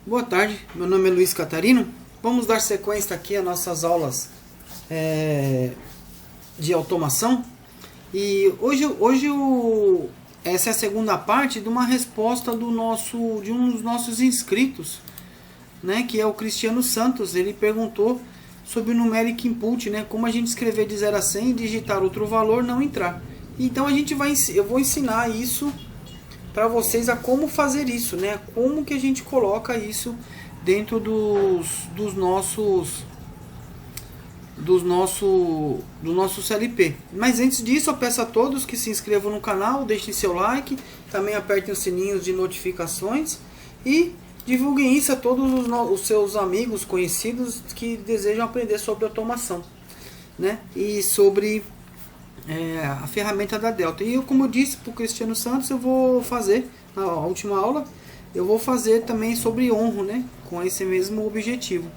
Boa tarde, meu nome é Luiz Catarino. Vamos dar sequência aqui às nossas aulas de automação. E essa é a segunda parte de uma resposta de um dos nossos inscritos, né, que é o Cristiano Santos. Ele perguntou sobre o numeric input, né, como a gente escrever de 0 a 100, digitar outro valor, não entrar. Então eu vou ensinar isso para vocês, a como fazer isso, né? Como que a gente coloca isso dentro do nosso CLP. Mas antes disso, eu peço a todos que se inscrevam no canal, deixem seu like, também apertem os sininhos de notificações e divulguem isso a todos os seus amigos, conhecidos que desejam aprender sobre automação, né? E sobre a ferramenta da Delta. E eu, como eu disse para o Cristiano Santos, eu vou fazer, na última aula, eu vou fazer também sobre honro, né? Com esse mesmo objetivo.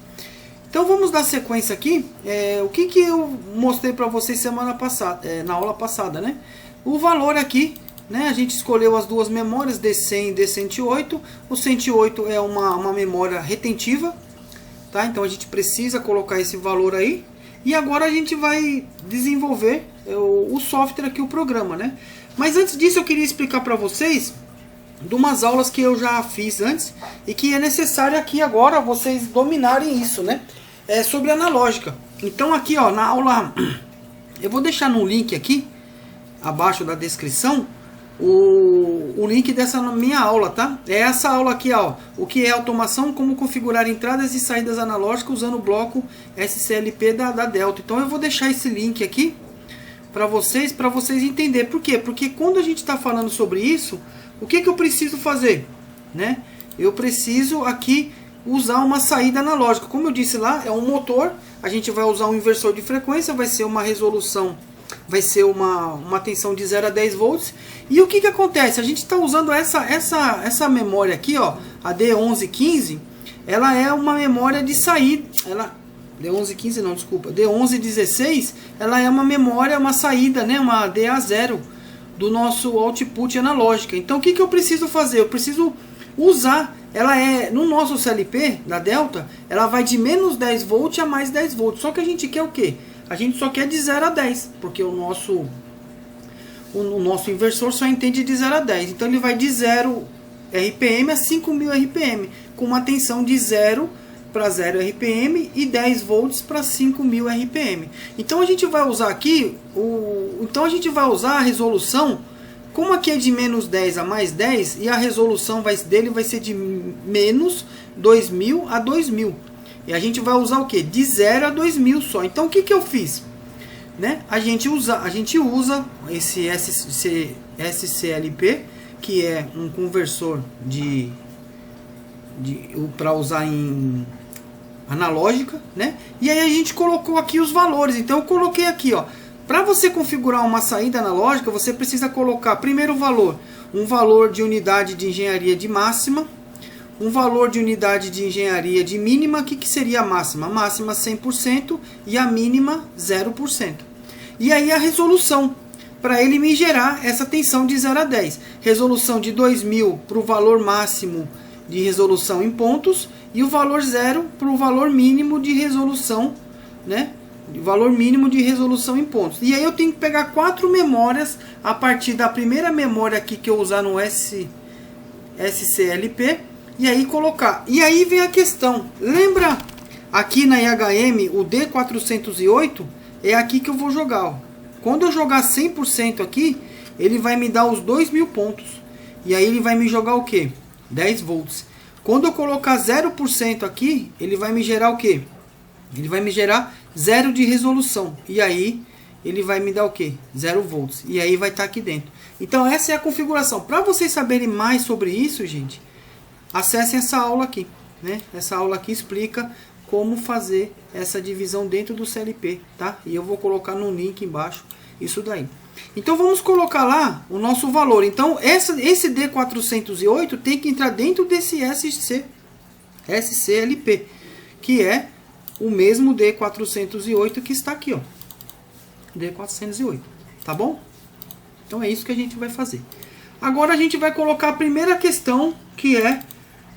Então vamos dar sequência aqui. O que eu mostrei para vocês semana passada, na aula passada, né? O valor aqui, né? A gente escolheu as duas memórias, D100 e D108. O 108 é uma memória retentiva, tá? Então a gente precisa colocar esse valor aí. E agora a gente vai desenvolver o software aqui, o programa, né? Mas antes disso eu queria explicar para vocês de umas aulas que eu já fiz antes e que é necessário aqui agora vocês dominarem isso, né? É sobre analógica. Então aqui, ó, na aula, eu vou deixar no link aqui abaixo da descrição o link dessa minha aula, tá? É essa aula aqui, ó, o que é automação, como configurar entradas e saídas analógicas usando o bloco SCLP da Delta. Então eu vou deixar esse link aqui para vocês entenderem. Por quê? Porque quando a gente está falando sobre isso, o que eu preciso fazer, né? Eu preciso aqui usar uma saída analógica. Como eu disse lá, é um motor, a gente vai usar um inversor de frequência, vai ser uma resolução, vai ser uma tensão de 0 a 10 volts. E o que acontece? A gente está usando essa memória aqui, ó, a D1115, ela é uma memória de saída, D1115 não, desculpa, D1116, ela é uma memória, uma saída, né, uma DA0 do nosso output analógica. Então o que eu preciso fazer? Eu preciso usar, no nosso CLP da Delta, ela vai de menos 10 volts a mais 10 volts. Só que a gente quer o quê? A gente só quer de 0 a 10, porque o nosso inversor só entende de 0 a 10. Então ele vai de 0 RPM a 5000 RPM, com uma tensão de 0 para 0 RPM e 10 volts para 5000 RPM. Então a gente vai usar aqui, a resolução, como aqui é de menos 10 a mais 10, e a resolução dele vai ser de menos 2000 a 2000. E a gente vai usar o que? De 0 a 2000 só. Então o que eu fiz? Né? A gente usa esse SCLP, que é um conversor para usar em analógica, né? E aí a gente colocou aqui os valores. Então eu coloquei aqui, ó, para você configurar uma saída analógica, você precisa colocar primeiro um valor de unidade de engenharia de máxima, um valor de unidade de engenharia de mínima. O que seria a máxima? A máxima 100% e a mínima 0%. E aí a resolução, para ele me gerar essa tensão de 0 a 10. Resolução de 2000 para o valor máximo de resolução em pontos e o valor 0 para o valor mínimo de resolução, né? O valor mínimo de resolução em pontos. E aí eu tenho que pegar 4 memórias a partir da primeira memória aqui que eu usar no SCLP. E aí colocar. E aí vem a questão. Lembra aqui na IHM o D408? É aqui que eu vou jogar. Ó. Quando eu jogar 100% aqui, ele vai me dar os 2000 pontos. E aí ele vai me jogar o que? 10 volts. Quando eu colocar 0% aqui, ele vai me gerar o que? Ele vai me gerar 0 de resolução. E aí ele vai me dar o que? 0 volts. E aí vai estar aqui dentro. Então essa é a configuração. Para vocês saberem mais sobre isso, gente, acessem essa aula aqui, né? Essa aula aqui explica como fazer essa divisão dentro do CLP, tá? E eu vou colocar no link embaixo isso daí. Então vamos colocar lá o nosso valor. Então esse D408 tem que entrar dentro desse SCLP, que é o mesmo D408 que está aqui, ó. D408, tá bom? Então é isso que a gente vai fazer. Agora a gente vai colocar a primeira questão, que é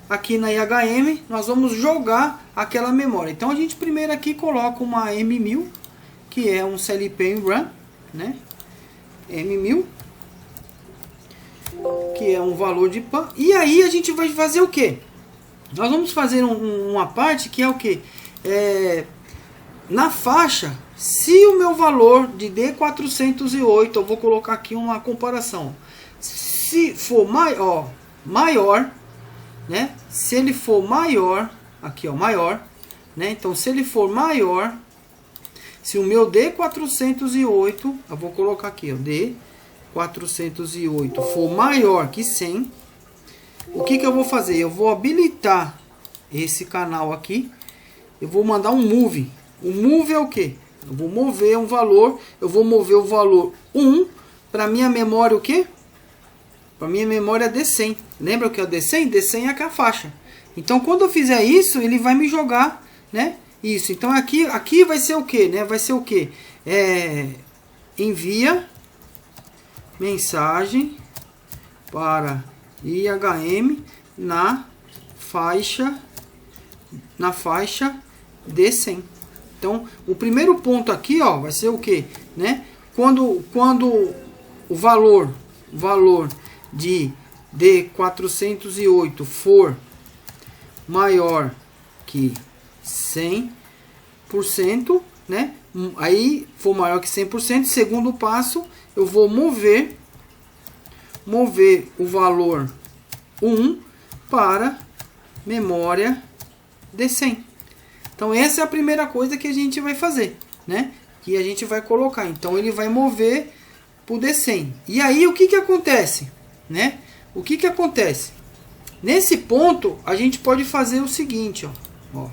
aqui na IHM, nós vamos jogar aquela memória. Então a gente primeiro aqui coloca uma M1000, que é um CLP in RAM, né? M1000, que é um valor de PAN. E aí a gente vai fazer o que? Nós vamos fazer uma parte que é o que? Na faixa, se o meu valor de D408, eu vou colocar aqui uma comparação. Se for maior, né? Se ele for maior, aqui ó, maior, né? Então se ele for maior, se o meu D408, eu vou colocar aqui ó, D408 for maior que 100, o que eu vou fazer? Eu vou habilitar esse canal aqui, eu vou mandar um move. O move é o que? Eu vou mover um valor, eu vou mover o valor 1 para minha memória o que? Para minha memória D100. Lembra o que é o D100? D100 é a faixa. Então quando eu fizer isso, ele vai me jogar, né? Isso. Então aqui vai ser o que, né? Vai ser o que? Envia mensagem para IHM na faixa D100. Então, o primeiro ponto aqui, ó, vai ser o que, né? Quando o valor de D408 for maior que 100%, né? Aí for maior que 100%, segundo passo, eu vou mover o valor 1 para memória D100. Então essa é a primeira coisa que a gente vai fazer, né? Que a gente vai colocar. Então ele vai mover para o D100. E aí o que acontece, né? O que acontece? Nesse ponto a gente pode fazer o seguinte, ó.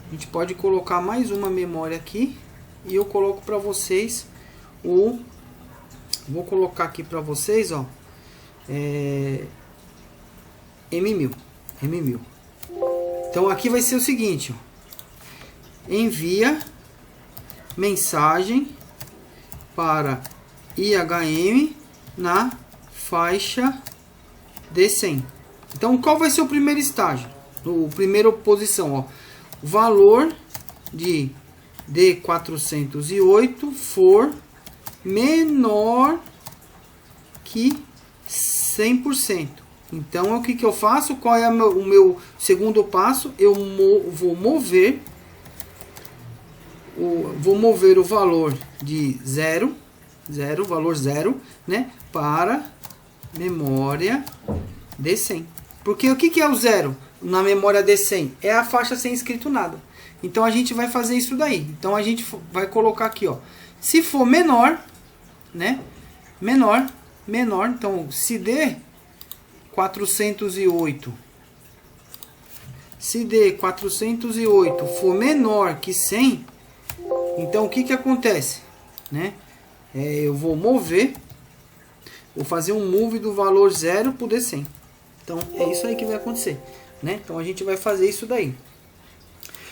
A gente pode colocar mais uma memória aqui e eu coloco para vocês vou colocar aqui para vocês, ó, M1000. Então aqui vai ser o seguinte, ó, envia mensagem para IHM na faixa D100. Então qual vai ser o primeiro estágio? O primeira posição, ó, valor de D408 for menor que 100%. Então o que eu faço? Qual é o meu segundo passo? Eu vou mover o valor de valor 0, né, para memória D100. Porque o que é o 0 na memória D100? É a faixa sem escrito nada. Então a gente vai fazer isso daí. Então a gente vai colocar aqui, ó, se for menor, né, menor, então se D408 for menor que 100, então o que acontece, né? Eu vou fazer um move do valor 0 para o D100. Então é isso aí que vai acontecer, né? Então a gente vai fazer isso daí.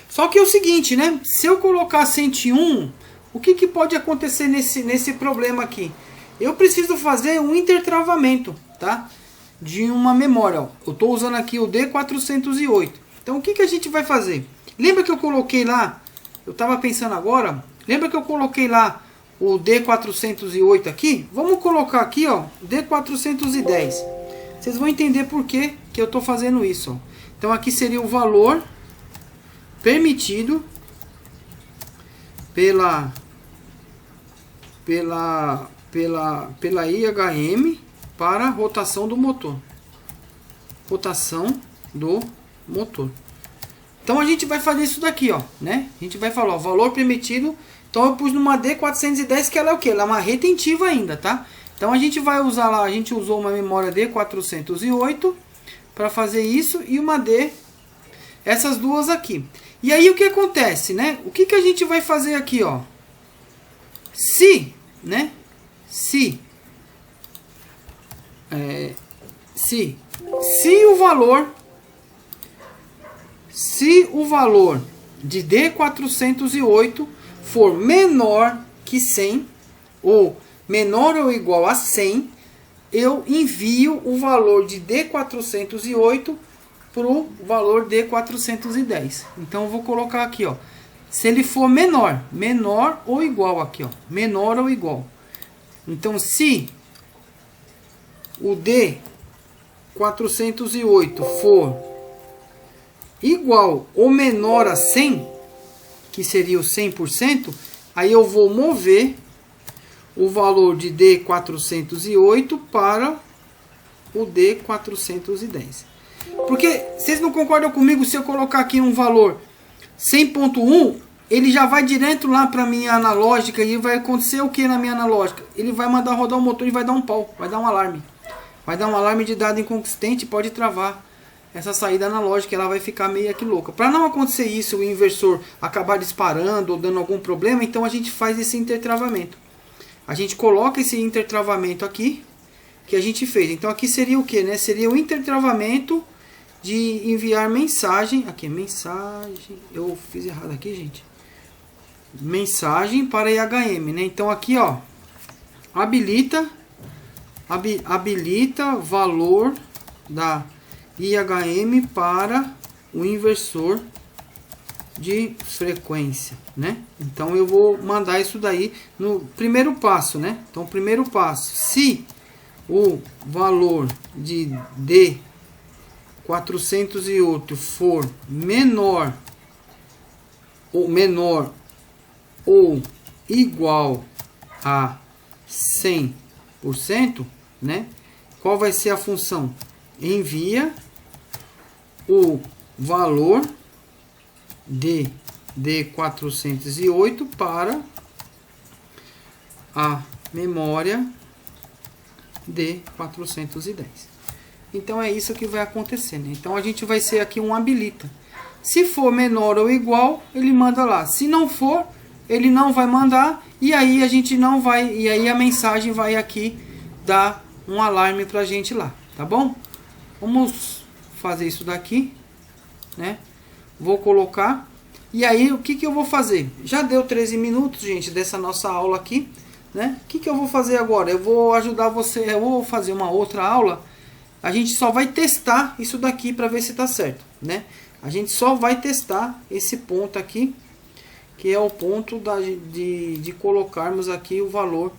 Só que é o seguinte, né? Se eu colocar 101, o que pode acontecer nesse problema aqui? Eu preciso fazer um intertravamento, tá? De uma memória, ó. Eu estou usando aqui o D408. Então o que a gente vai fazer? Lembra que eu coloquei lá, eu estava pensando agora, lembra que eu coloquei lá o D408 aqui? Vamos colocar aqui, ó, D410. Vocês vão entender por que eu estou fazendo isso, ó. Então aqui seria o valor permitido pela IHM para rotação do motor. Rotação do motor. Então a gente vai fazer isso daqui, ó, né? A gente vai falar, ó, valor permitido. Então eu pus numa D410, que ela é o que? Ela é uma retentiva ainda, tá? Então a gente vai usar lá, a gente usou uma memória D408 para fazer isso e uma D, essas duas aqui. E aí o que acontece, né? O que a gente vai fazer aqui, ó? Se o valor de D408 for menor que 100 ou menor ou igual a 100, eu envio o valor de D408 para o valor de 410. Então eu vou colocar aqui, ó, se ele for menor ou igual aqui, ó, menor ou igual. Então se o D 408 for igual ou menor a 100, que seria o 100%, aí eu vou mover o valor de D408 para o D410. Porque vocês não concordam comigo se eu colocar aqui um valor 100.1, ele já vai direto lá para minha analógica e vai acontecer o que na minha analógica? Ele vai mandar rodar o motor e vai dar um pau, vai dar um alarme. Vai dar um alarme de dado inconsistente, pode travar essa saída analógica, ela vai ficar meio que louca. Para não acontecer isso, o inversor acabar disparando ou dando algum problema, então a gente faz esse intertravamento. A gente coloca esse intertravamento aqui, que a gente fez. Então aqui seria o que, né? Seria o intertravamento de enviar mensagem. Aqui, mensagem. Eu fiz errado aqui, gente. Mensagem para IHM, né? Então aqui, ó, habilita valor da IHM para o inversor de frequência, né? Então eu vou mandar isso daí no primeiro passo, né? Então primeiro passo, se o valor de D408 for menor ou igual a 100%, né? Qual vai ser a função? Envia o valor de D408 para a memória D410. Então é isso que vai acontecer, né? Então a gente vai ser aqui um habilita. Se for menor ou igual, ele manda lá. Se não for, ele não vai mandar, e aí a gente não vai, e aí a mensagem vai aqui dar um alarme pra gente lá, tá bom? Vamos fazer isso daqui, né? Vou colocar, e aí o que eu vou fazer? Já deu 13 minutos, gente, dessa nossa aula aqui, né? O que eu vou fazer agora? Eu vou ajudar você, eu vou fazer uma outra aula. A gente só vai testar isso daqui para ver se tá certo, né? A gente só vai testar esse ponto aqui, que é o ponto de colocarmos aqui o valor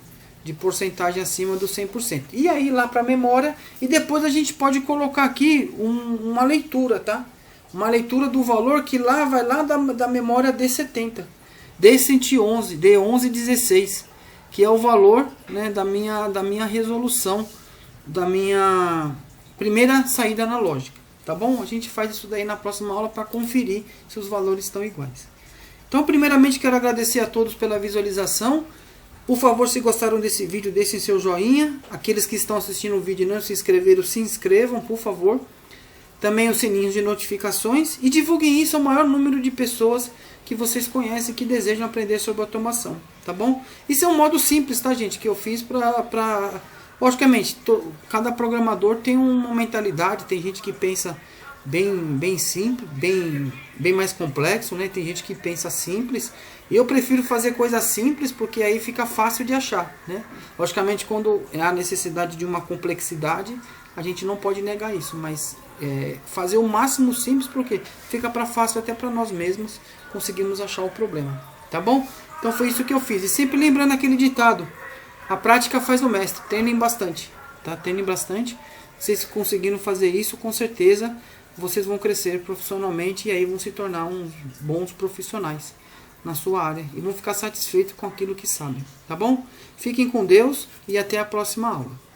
de porcentagem acima do 100%. E aí lá para a memória, e depois a gente pode colocar aqui uma leitura, tá? Uma leitura do valor que lá vai lá da memória D70, D111, D1116, que é o valor, né, da minha resolução, da minha primeira saída analógica, tá bom? A gente faz isso daí na próxima aula para conferir se os valores estão iguais. Então, primeiramente, quero agradecer a todos pela visualização. Por favor, se gostaram desse vídeo, deixem seu joinha. Aqueles que estão assistindo o vídeo e não se inscreveram, se inscrevam, por favor. Também os sininhos de notificações. E divulguem isso ao maior número de pessoas que vocês conhecem que desejam aprender sobre automação, tá bom? Isso é um modo simples, tá, gente? Que eu fiz para... Logicamente, cada programador tem uma mentalidade. Tem gente que pensa bem simples, bem mais complexo, né? Tem gente que pensa simples. E eu prefiro fazer coisas simples porque aí fica fácil de achar, né? Logicamente, quando há necessidade de uma complexidade, a gente não pode negar isso, mas fazer o máximo simples porque fica para fácil até para nós mesmos conseguirmos achar o problema, tá bom? Então foi isso que eu fiz. E sempre lembrando aquele ditado: a prática faz o mestre. Treinem bastante, tá? Treinem bastante. Vocês conseguindo fazer isso, com certeza vocês vão crescer profissionalmente e aí vão se tornar uns bons profissionais na sua área e vão ficar satisfeitos com aquilo que sabem, tá bom? Fiquem com Deus e até a próxima aula.